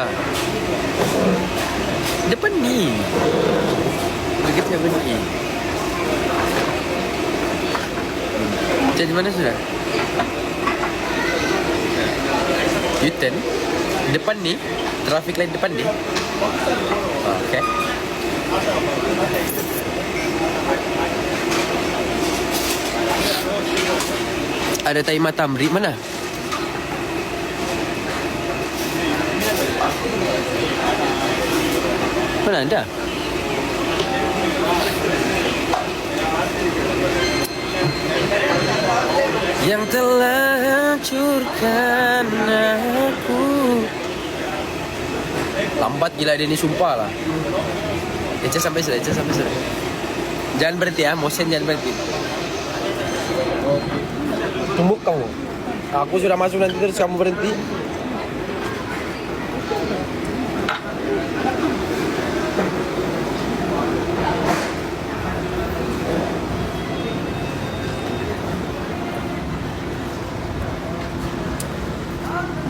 mana? Depan ni. Dekat Heaven E. Jadi mana sudah? U-turn. Depan ni. Traffic light depan ni. Okay. Ada Taimah Tamri mana? Mana ada? Yang telah hancurkan aku. Lambat gila dia ni, sumpah lah. Eca sampai sudah. Jangan berhenti ya, motion jangan berhenti. Tumbuk kamu. Aku sudah masuk nanti terus kamu berhenti.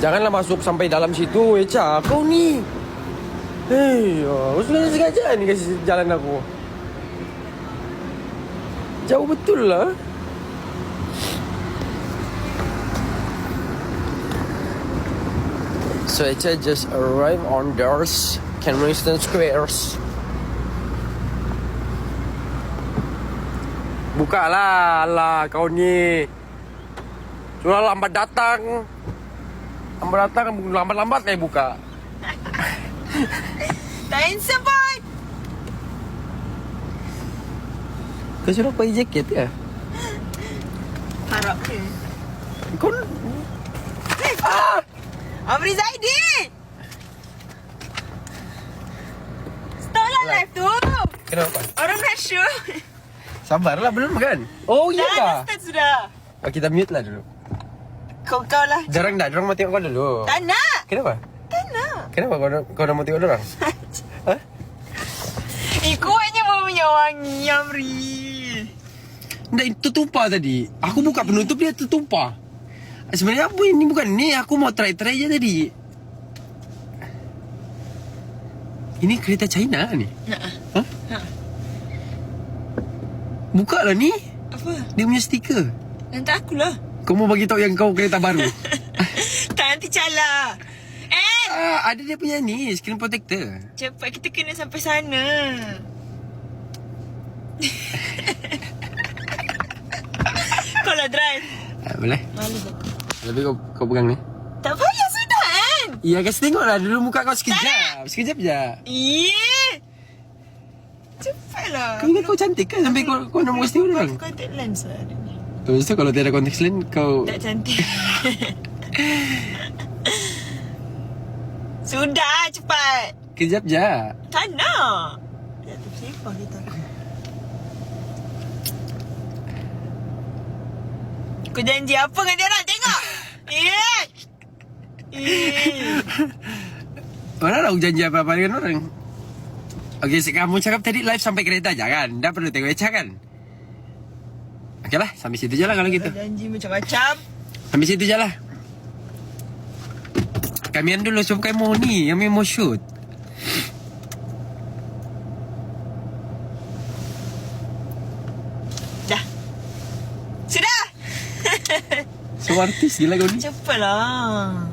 Janganlah masuk sampai dalam situ, Eca. Kau ni. Hei, aku sudah sengaja ni kasih jalan aku. Jauh betul lah. So Eca just arrived on doors Kensington Squares. Buka lah, alah kau ni. Sudah lambat datang. Lambat-lambat saya buka. Tak handsome boy. Kau suruh pakai jaket ya? Harap ke? Kau... Amri Zaidi. Stop lah live tu. Kenapa? Orang nak show. Sabarlah, belum kan? Oh iya Dah kah? start sudah. Oh, kita mute lah dulu. Kau lah. Jarang mau tengok kau dulu. Tak nak. Kenapa? Tak nak. Kenapa kau dah mau tengok orang? Hah? Kuatnya bau minyak wangi, Amri. Nggak, itu tumpah tadi. Aku buka penutup, dia tertumpah. Sebenarnya apa ini bukan ni. Aku mau try je tadi. Ini kereta China ni? Hah? Buka lah ni. Apa? Dia punya stiker. Nanti akulah. Kau mau bagi tahu yang kau kereta baru? Tak, nanti cala. Ada dia punya ni, screen protector. Cepat, kita kena sampai sana. Kau lah drive. Boleh? Malu tak? Lebih kau pegang ni. Tak payah sudah kan? Iya, kasih tengok lah dulu muka kau sekejap. Sekejap je. Cepatlah. Kau ingat kau cantik kan sampai kau nak kasi orang? Contact lens lah ada ni. Terus tu kalau tiada contact lens kau... Tak cantik. Sudah, cepat. Kejap je. Tak nak. Tak tersepah kita. Kau janji apa dengan dia orang? Tengok. Mana nak janji apa-apa dengan orang? Okey, kamu cakap tadi live sampai kereta je kan? Dah perlu tengok Eca kan? Okeylah, sampai situ je lah kalau gitu. Janji macam-macam. Sampai situ je lah. Kamian dulu sebab kami mau ni, kami mau shoot. Dah. Sudah. So artis gila kau ni. Cepatlah.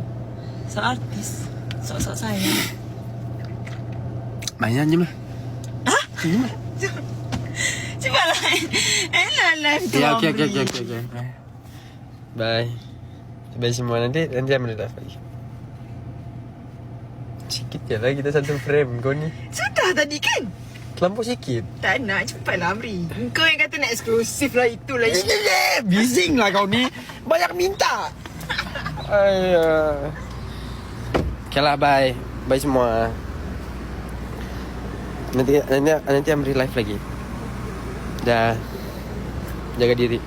So artis. Sok-sok saya. Mainan je mah. Hah? Ini mah. Cepatlah. Elah live tu. Ya, okey. Amri. Bye. Bye semua, nanti ambil live lagi. Sikit je lah kita satu frame kau ni. Sudah tadi kan? Terlampau sikit. Tak nak, cepatlah Amri. Kau yang kata nak eksklusif lah, itulah. Bising lah kau ni. Banyak minta. Ayah. Okay lah, bye. Bye semua. Nanti Amri live lagi. Dah. Jaga diri.